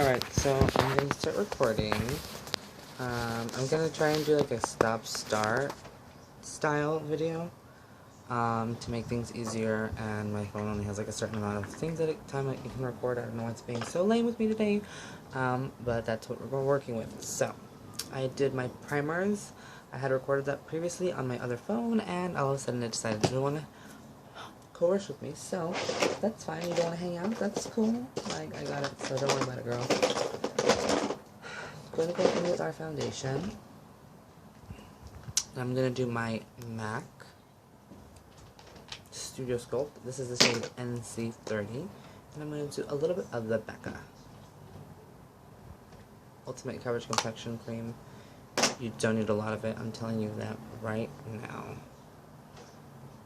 Alright, so I'm going to start recording. I'm going to try and do like a stop-start style video to make things easier, and my phone only has like a certain amount of things at a time that you can record. I don't know what's being so lame with me today, but that's what we're working with. So, I did my primers. I had recorded that previously on my other phone, and all of a sudden it decided it didn't want to coerce with me, so that's fine. You don't want to hang out? That's cool. Like, I got it, so don't worry about it, girl. I'm going to go in with our foundation. I'm going to do my MAC Studio Sculpt. This is the shade NC30. And I'm going to do a little bit of the Becca Ultimate Coverage Complexion Cream. You don't need a lot of it. I'm telling you that right now.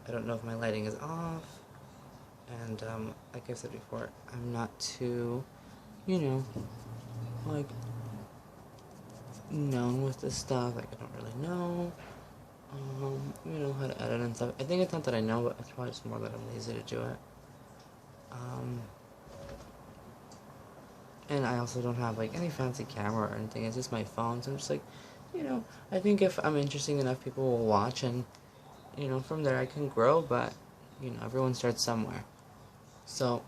I don't know if my lighting is off. And, like I said before, I'm not too, you know, like, known with this stuff. Like, I don't really know, you know, how to edit and stuff. I think it's not that I know, but it's probably just more that I'm lazy to do it. And I also don't have, like, any fancy camera or anything. It's just my phone, so I'm just like, you know, I think if I'm interesting enough, people will watch, and, you know, from there I can grow, but, you know, everyone starts somewhere. So,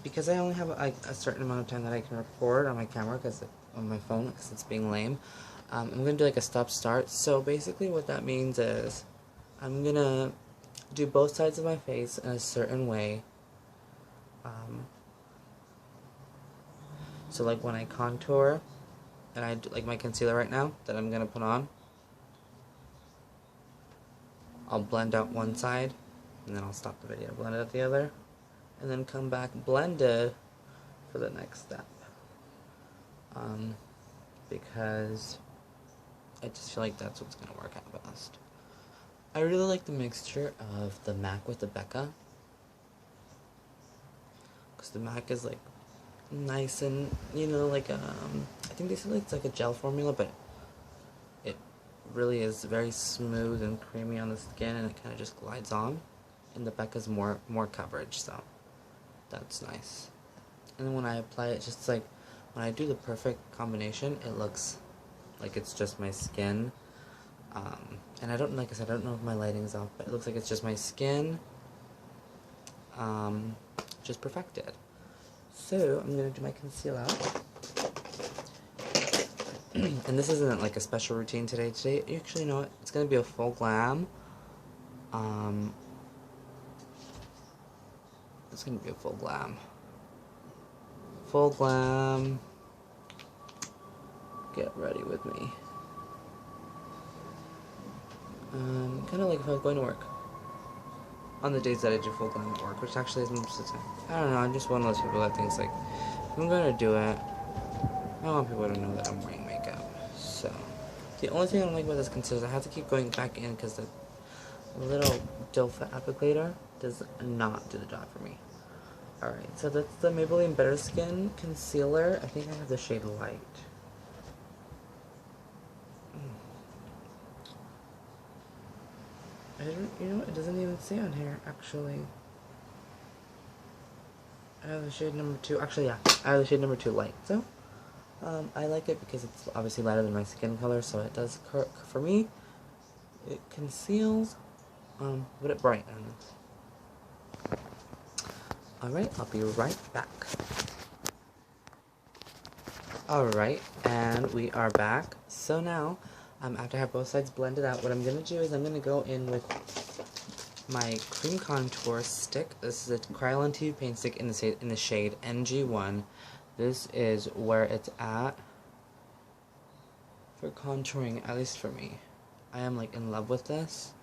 because I only have like a certain amount of time that I can record on my camera, on my phone, because it's being lame, I'm going to do like a stop-start. So basically what that means is I'm going to do both sides of my face in a certain way. So like when I contour, and I do like my concealer right now that I'm going to put on, I'll blend out one side, and then I'll stop the video, blend it out the other, and then come back blended for the next step. Because I just feel like that's what's going to work out best. I really like the mixture of the MAC with the Becca, because the MAC is like nice and, you know, like, I think they said it's like a gel formula, but it really is very smooth and creamy on the skin, and it kind of just glides on. And the Becca's more coverage, so that's nice. And then when I apply it, just like when I do the perfect combination, it looks like it's just my skin. And I don't, like I said, I don't know if my lighting's off, but it looks like it's just my skin, just perfected. So I'm gonna do my concealer. And this isn't like a special routine today. Today, actually, you know what? It's gonna be a full glam. It's gonna be a full glam. Full glam. Get ready with me. Kind of like if I was going to work. On the days that I do full glam at work, which actually is most of the time. I don't know, I'm just one of those people that thinks like, if I'm gonna do it, I want people to know that I'm wearing makeup. So, the only thing I don't like about this concealer is I have to keep going back in because the little doe foot applicator does not do the job for me. Alright, so that's the Maybelline Better Skin Concealer. I think I have the shade Light. You know what, it doesn't even say on here, actually. I have the shade number 2, actually, yeah, I have the shade number 2 Light, so, I like it because it's obviously lighter than my skin color, so it does, for me, it conceals, but it brightens. Alright, I'll be right back. Alright, and we are back. So now, after I have both sides blended out, what I'm going to do is I'm going to go in with my cream contour stick. This is a Kryolan TV paint stick in the shade NG1. This is where it's at for contouring, at least for me. I am like in love with this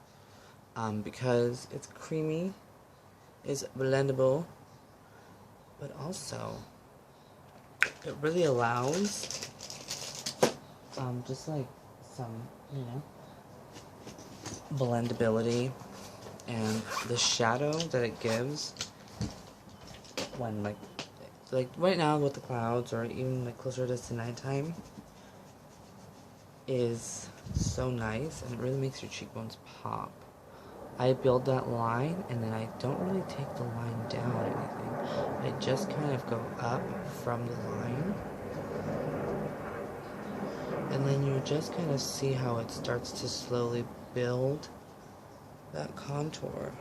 because it's creamy, it's blendable, but also it really allows just like some, you know, blendability, and the shadow that it gives when like right now with the clouds, or even like closer to nighttime, is so nice, and it really makes your cheekbones pop. I build that line, and then I don't really take the line down or anything. I just kind of go up from the line, and then you just kind of see how it starts to slowly build that contour.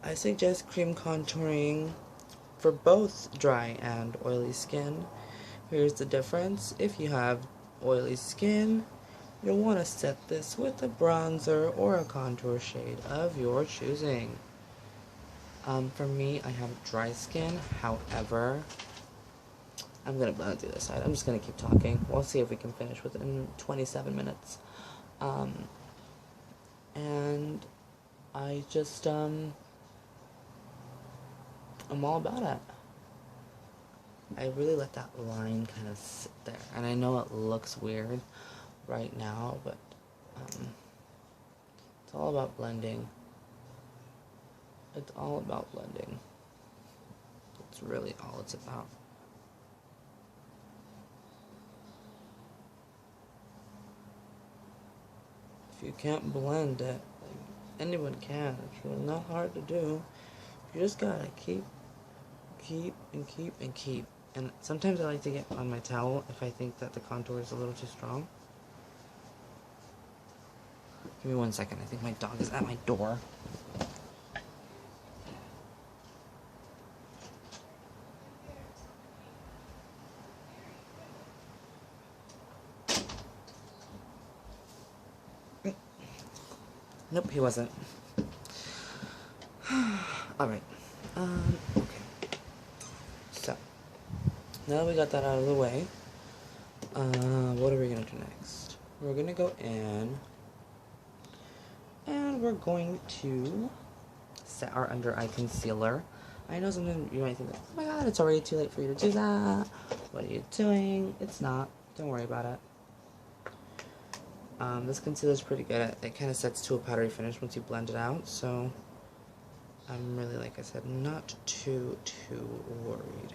I suggest cream contouring for both dry and oily skin. Here's the difference. If you have oily skin, you'll want to set this with a bronzer or a contour shade of your choosing. For me, I have dry skin. However, I'm going to blend it through this side. I'm just going to keep talking. We'll see if we can finish within 27 minutes. And I just, I'm all about it. I really let that line kind of sit there. And I know it looks weird right now, but it's all about blending. It's all about blending. It's really all it's about. If you can't blend it, anyone can. It's really not hard to do. You just gotta keep, and keep. And sometimes I like to get on my towel if I think that the contour is a little too strong. Give me 1 second. I think my dog is at my door. Nope, he wasn't. Alright. Okay. So, now that we got that out of the way, what are we going to do next? We're going to go in, and we're going to set our under eye concealer. I know sometimes you might think, oh my god, it's already too late for you to do that. What are you doing? It's not. Don't worry about it. This concealer is pretty good. It kind of sets to a powdery finish once you blend it out, so I'm really, like I said, not too worried.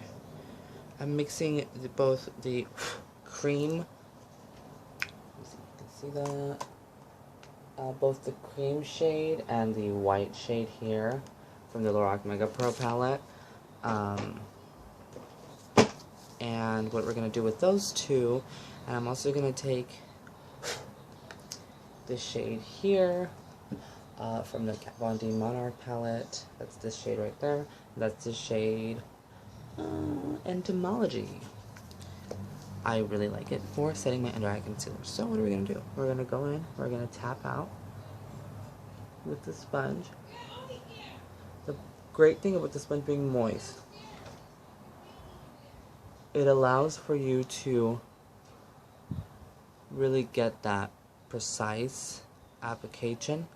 I'm mixing both the cream, you can see that, both the cream shade and the white shade here from the Lorac Mega Pro palette. And what we're going to do with those two, and I'm also going to take this shade here from the Kat Von D Monarch palette. That's this shade right there. That's the shade Entomology. I really like it for setting my under eye concealer. So what are we going to do? We're going to go in, we're going to tap out with the sponge. The great thing about the sponge being moist, it allows for you to really get that precise application.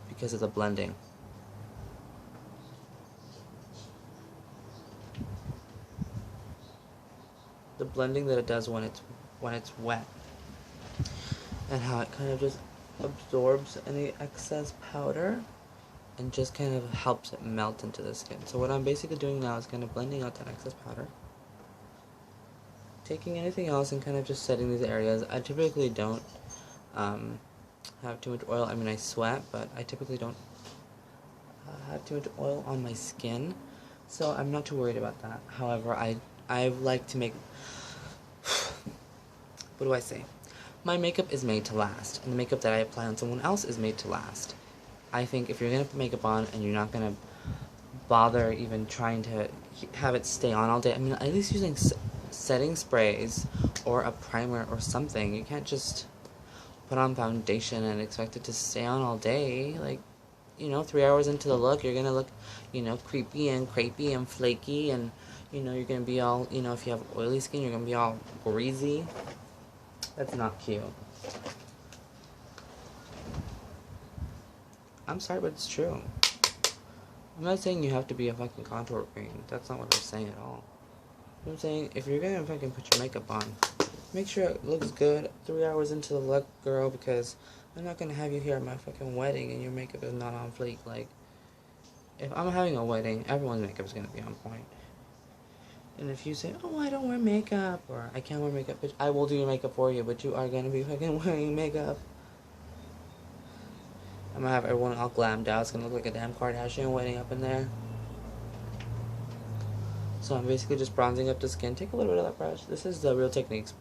Because of the blending. The blending that it does when it's wet. And how it kind of just absorbs any excess powder and just kind of helps it melt into the skin. So what I'm basically doing now is kind of blending out that excess powder, taking anything else and kind of just setting these areas. I typically don't have too much oil. I mean, I sweat, but I typically don't have too much oil on my skin, so I'm not too worried about that. However, I like to make, what do I say? My makeup is made to last, and the makeup that I apply on someone else is made to last. I think if you're going to put makeup on and you're not going to bother even trying to have it stay on all day, I mean, at least using setting sprays or a primer or something. You can't just put on foundation and expect it to stay on all day. Like, you know, 3 hours into the look, you're going to look, you know, creepy and crepey and flaky, and, you know, you're going to be all, you know, if you have oily skin, you're going to be all greasy. That's not cute. I'm sorry, but it's true. I'm not saying you have to be a fucking contour queen. That's not what I'm saying at all. I'm saying, if you're gonna fucking put your makeup on, make sure it looks good 3 hours into the look, girl, because I'm not gonna have you here at my fucking wedding and your makeup is not on fleek. Like, if I'm having a wedding, everyone's makeup is gonna be on point. And if you say, oh, I don't wear makeup, or I can't wear makeup, bitch, I will do your makeup for you, but you are gonna be fucking wearing makeup. I'm gonna have everyone all glammed out. It's gonna look like a damn Kardashian wedding up in there. So I'm basically just bronzing up the skin. Take a little bit of that brush. This is the Real Techniques.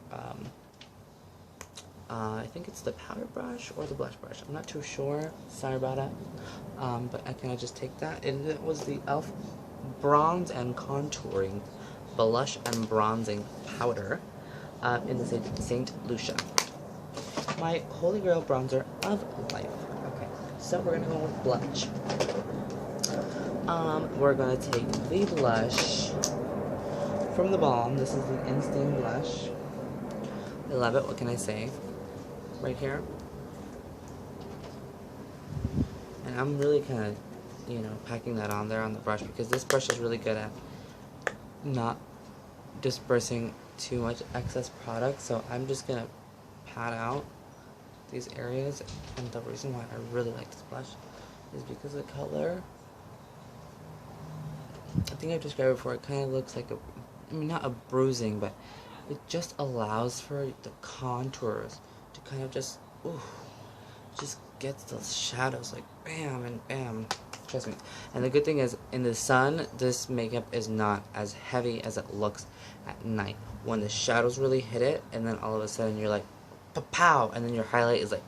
I think it's the powder brush or the blush brush. I'm not too sure. Sorry about it. But I kind of just take that. And it was the e.l.f. Bronze and Contouring Blush and Bronzing Powder in the St. Lucia. My holy grail bronzer of life. Okay, so we're gonna go with blush. We're gonna take the blush from the Balm. This is the Instant Blush. I love it. What can I say? Right here. And I'm really kind of, you know, packing that on there on the brush because this brush is really good at not dispersing too much excess product. So I'm just gonna pat out these areas. And the reason why I really like this blush is because the color, I think I've described it before, it kind of looks like I mean not a bruising, but it just allows for the contours to kind of just, ooh, just gets those shadows like bam and bam. Trust me. And the good thing is, in the sun, this makeup is not as heavy as it looks at night. When the shadows really hit it, and then all of a sudden you're like, pow, and then your highlight is like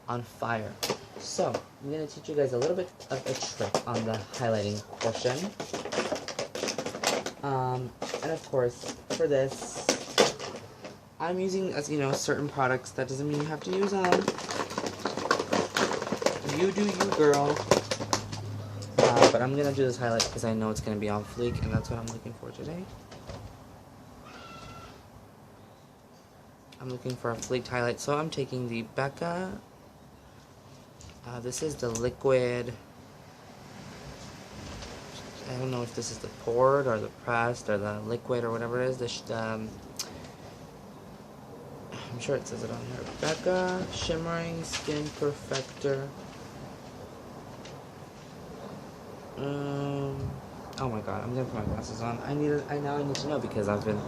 on fire. So, I'm going to teach you guys a little bit of a trick on the highlighting portion. And of course, for this, I'm using, as you know, certain products. That doesn't mean you have to use them. You do you, girl. But I'm going to do this highlight because I know it's going to be on fleek, and that's what I'm looking for today. I'm looking for a fleeked highlight, so I'm taking the Becca. This is the liquid. I don't know if this is the poured or the pressed or the liquid or whatever it is. I'm sure it says it on here. Becca Shimmering Skin Perfector. Oh my god, I'm gonna put my glasses on. I now need to know because I've been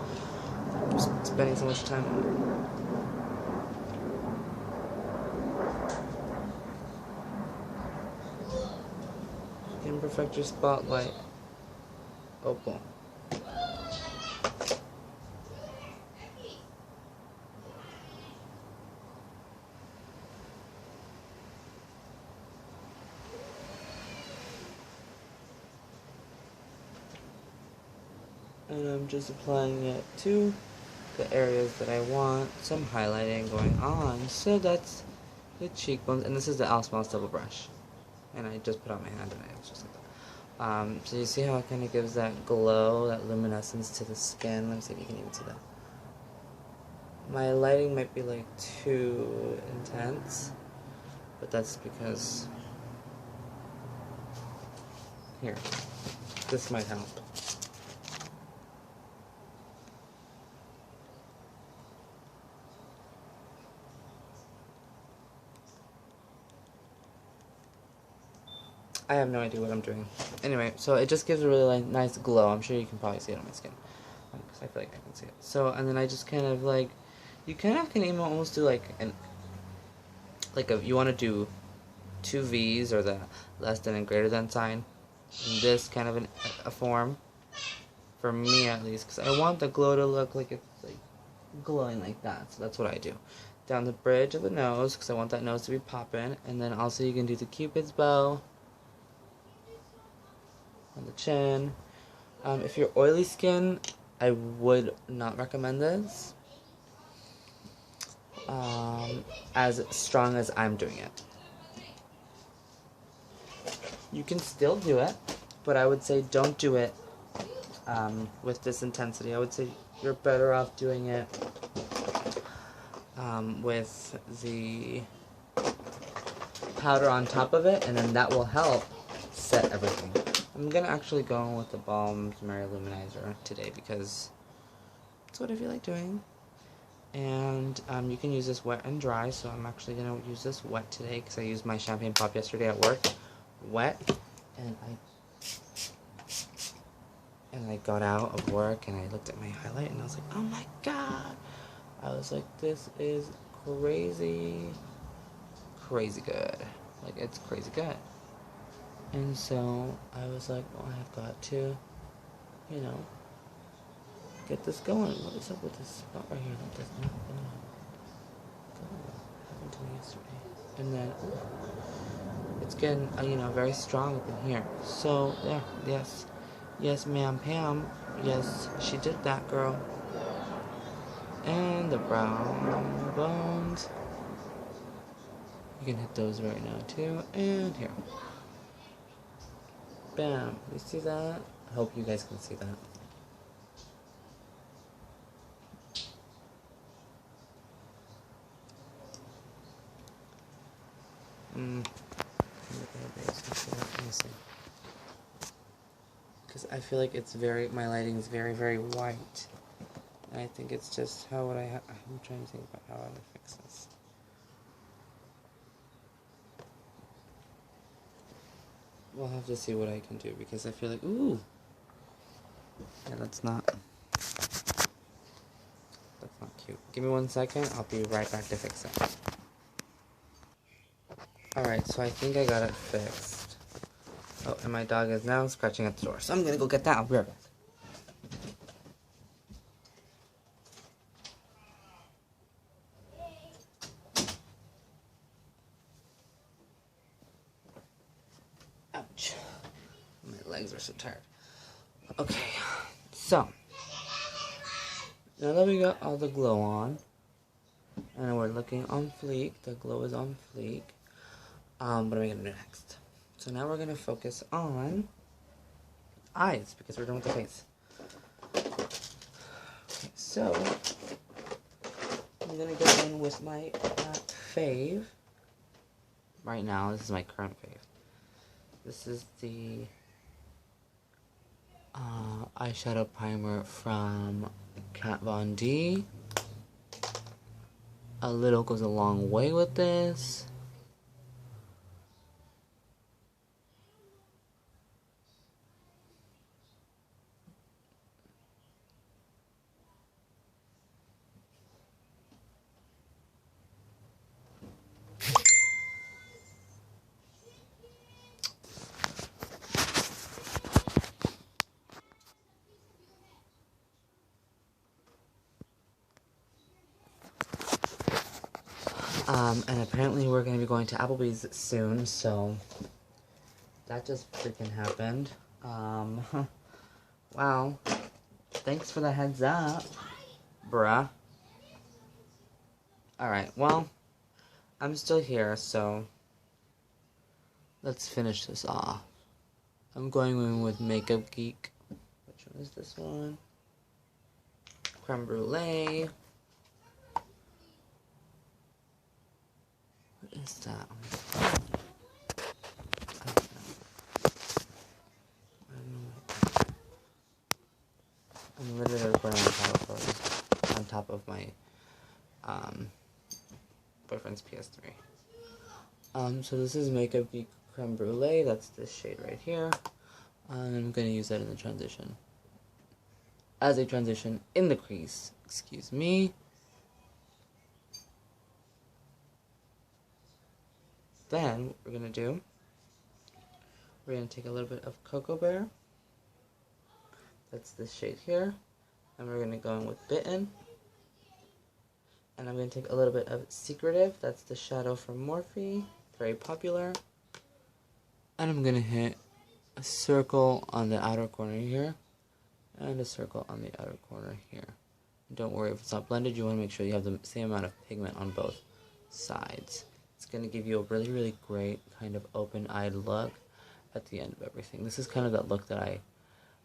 spending so much time on it. Skin Perfector Spotlight Opal. And I'm just applying it to the areas that I want some highlighting going on. So that's the cheekbones, and this is the Alsmos double brush. And I just put on my hand and it was just like that. So you see how it kind of gives that glow, that luminescence to the skin. Let me see if you can even see that. My lighting might be like too intense, but that's because, here, this might help. I have no idea what I'm doing. Anyway, so it just gives a really nice glow. I'm sure you can probably see it on my skin. Because I feel like I can see it. So, and then I just kind of like, you kind of can even almost do like you want to do 2 V's or the less than and greater than sign. In this kind of a form. For me at least. Because I want the glow to look like it's like glowing like that. So that's what I do. Down the bridge of the nose. Because I want that nose to be popping. And then also you can do the Cupid's bow. On the chin. If you're oily skin, I would not recommend this as strong as I'm doing it. You can still do it, but I would say don't do it with this intensity. I would say you're better off doing it with the powder on top of it, and then that will help set everything. I'm gonna actually go with the Balm's Mary Luminizer today because that's what I feel like doing. And you can use this wet and dry, so I'm actually going to use this wet today because I used my champagne pop yesterday at work. Wet. And I got out of work and I looked at my highlight and I was like, oh my god. I was like, this is crazy. Crazy good. Like, it's crazy good. And so I was like, well, I've got to, you know, get this going. What is up with this spot right here that does not go? What happened to me yesterday? And then, it's getting, you know, very strong up in here. So, yeah, yes. Yes, ma'am, Pam. Yes, she did that, girl. And the brown bones. You can hit those right now, too. And here. Bam. You see that? I hope you guys can see that. Let me see. Because I feel like it's my lighting is very, very white. And I think it's just how would I'm trying to think about how I would fix this. We'll have to see what I can do because I feel like, ooh. Yeah, that's not cute. Give me 1 second. I'll be right back to fix it. Alright, so I think I got it fixed. Oh, and my dog is now scratching at the door. So I'm gonna go get that. I'll be right back. Ouch. My legs are so tired. Okay, so now that we got all the glow on, and we're looking on fleek, the glow is on fleek, what am I gonna do next? So now we're gonna focus on eyes, because we're done with the face. Okay, so I'm gonna go in with my fave. Right now, this is my current fave. This is the eyeshadow primer from Kat Von D. A little goes a long way with this. And apparently we're going to be going to Applebee's soon, so that just freaking happened. Wow. Thanks for the heads up, bruh. Alright, well, I'm still here, so let's finish this off. I'm going in with Makeup Geek. Which one is this one? Creme Brulee. What is that? I'm literally recording on top of my boyfriend's PS3. So this is Makeup Geek Creme Brulee. That's this shade right here. And I'm gonna use that in the transition. As a transition in the crease. Excuse me. Then what we're gonna do, we're gonna take a little bit of Cocoa Bear. That's this shade here. And we're gonna go in with Bitten. And I'm going to take a little bit of Secretive. That's the shadow from Morphe. Very popular. And I'm going to hit a circle on the outer corner here. And a circle on the outer corner here. Don't worry if it's not blended. You want to make sure you have the same amount of pigment on both sides. It's going to give you a really, really great kind of open-eyed look at the end of everything. This is kind of that look that I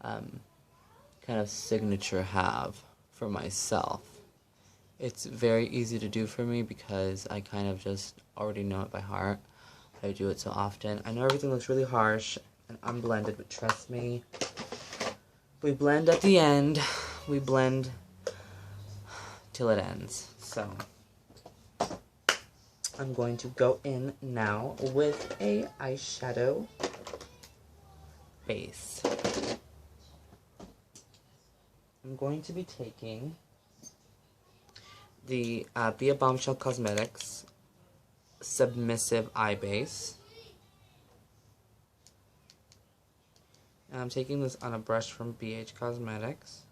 kind of signature have for myself. It's very easy to do for me because I kind of just already know it by heart. I do it so often. I know everything looks really harsh and unblended, but trust me, we blend at the end. We blend till it ends. So I'm going to go in now with a eyeshadow base. I'm going to be taking the Be a Bombshell Cosmetics Submissive Eye Base. And I'm taking this on a brush from BH Cosmetics.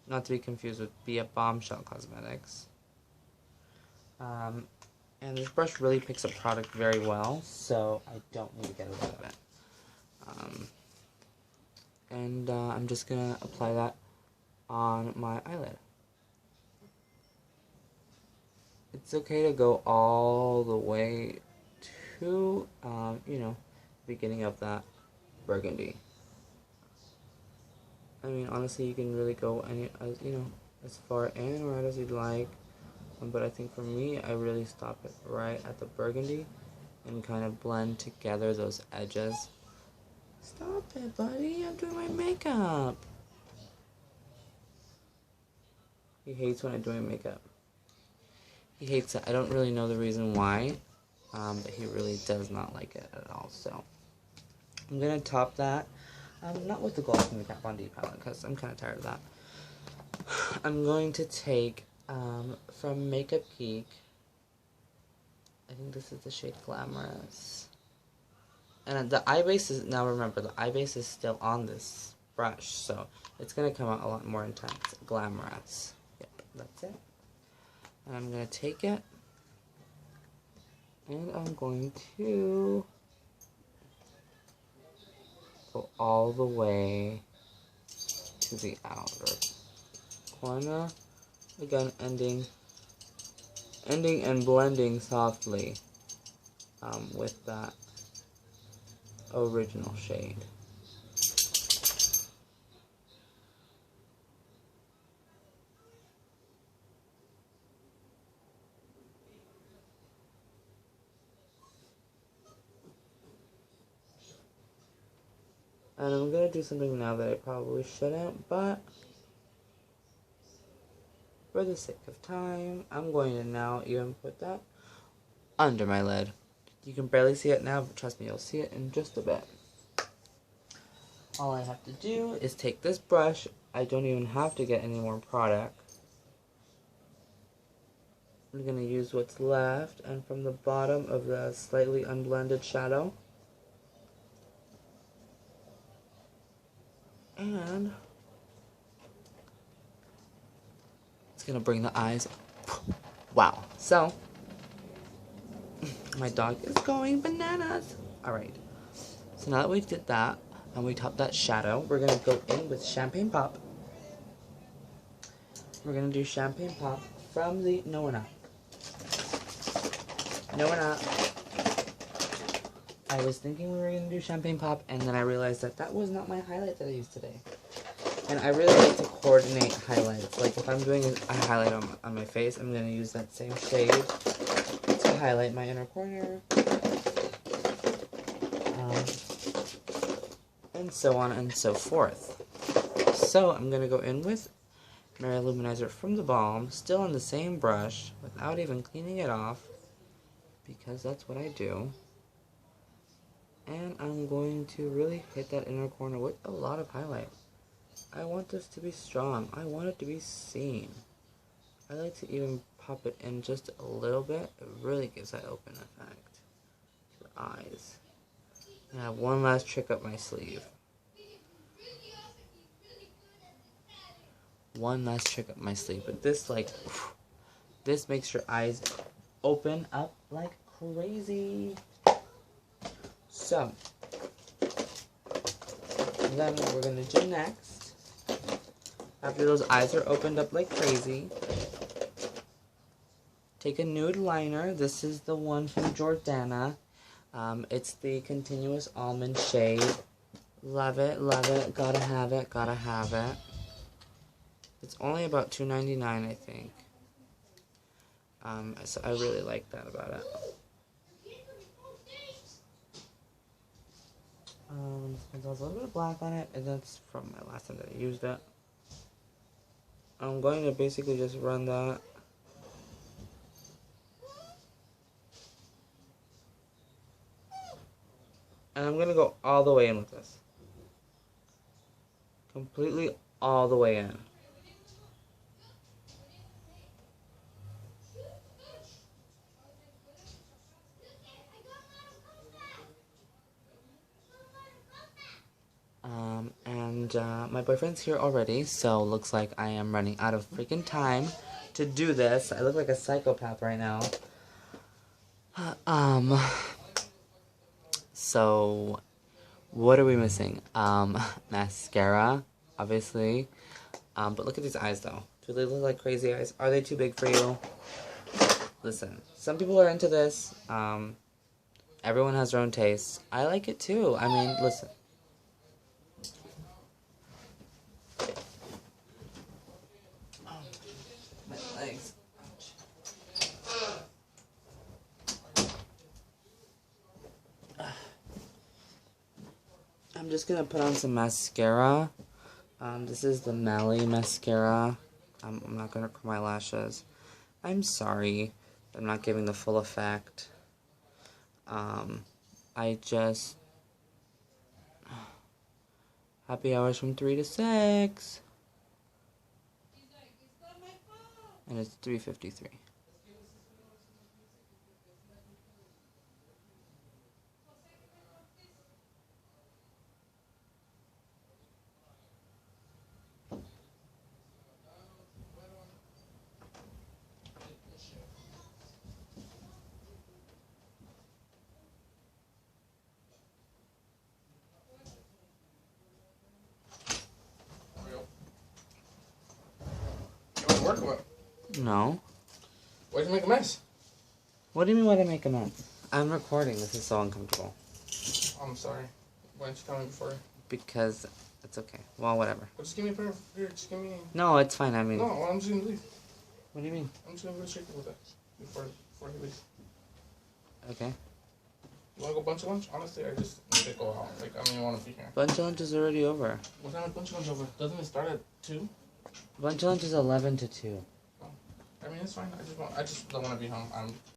Not to be confused with Be a Bombshell Cosmetics. And this brush really picks up product very well, so I don't need to get rid of it. I'm just going to apply that on my eyelid. It's okay to go all the way to, beginning of that burgundy. I mean, honestly, you can really go as far in or out as you'd like. But I think for me, I really stop it right at the burgundy and kind of blend together those edges. Stop it, buddy. I'm doing my makeup. He hates when I'm doing makeup. He hates it. I don't really know the reason why, but he really does not like it at all. So I'm going to top that, not with the Gloss from the Kat Von D palette, because I'm kind of tired of that. I'm going to take, from Makeup Geek, I think this is the shade Glamorous. And the eye base is, now remember, the eye base is still on this brush, so it's going to come out a lot more intense. Glamorous. Yep, that's it. And I'm going to take it, and I'm going to go all the way to the outer corner. Again, ending and blending softly with that original shade. And I'm going to do something now that I probably shouldn't, but for the sake of time, I'm going to now even put that under my lid. You can barely see it now, but trust me, you'll see it in just a bit. All I have to do is take this brush. I don't even have to get any more product. I'm going to use what's left, and from the bottom of the slightly unblended shadow. And it's going to bring the eyes. Wow. So, my dog is going bananas. Alright. So now that we did that, and we topped that shadow, we're going to go in with Champagne Pop. We're going to do Champagne Pop from the No and Up. No and Up. I was thinking we were going to do Champagne Pop, and then I realized that that was not my highlight that I used today. And I really like to coordinate highlights. Like if I'm doing a highlight on my face, I'm going to use that same shade to highlight my inner corner. And so on and so forth. So I'm going to go in with Mary Luminizer from the Balm, still on the same brush, without even cleaning it off, because that's what I do. And I'm going to really hit that inner corner with a lot of highlight. I want this to be strong. I want it to be seen. I like to even pop it in just a little bit. It really gives that open effect to the eyes. And I have one last trick up my sleeve. One last trick up my sleeve. But this, like, this makes your eyes open up like crazy. So, then what we're going to do next, after those eyes are opened up like crazy, take a nude liner. This is the one from Jordana. It's the Continuous Almond shade. Love it, gotta have it, gotta have it. It's only about $2.99, I think. So I really like that about it. There's a little bit of black on it, and that's from my last time that I used it. I'm going to basically just run that. And I'm going to go all the way in with this. Completely all the way in. My boyfriend's here already, so looks like I am running out of freaking time to do this. I look like a psychopath right now. So, what are we missing? Mascara, obviously. But look at these eyes, though. Do they look like crazy eyes? Are they too big for you? Listen, some people are into this. Everyone has their own taste. I like it, too. I mean, listen. My legs. I'm just gonna put on some mascara. This is the Mally mascara. I'm not gonna curl my lashes. I'm sorry. I'm not giving the full effect. I just... Happy hours from 3 to 6. And it's 3:53. Work or what? No. Why'd you make a mess? What do you mean why did I make a mess? I'm recording. This is so uncomfortable. I'm sorry. Why didn't you tell me before? Because it's okay. Well, whatever. Well, just give me a pair of... Here, just give me... No, it's fine. I mean... No, well, I'm just gonna leave. What do you mean? I'm just gonna go straight with that before he leaves. Okay. You wanna go bunch of lunch? Honestly, I just need to go out. Like, I don't even wanna be here. Bunch of lunch is already over. What time is bunch of lunch over? Doesn't it start at 2? Bunch of lunch is 11 to 2. Oh. I mean, it's fine. I just don't wanna be home.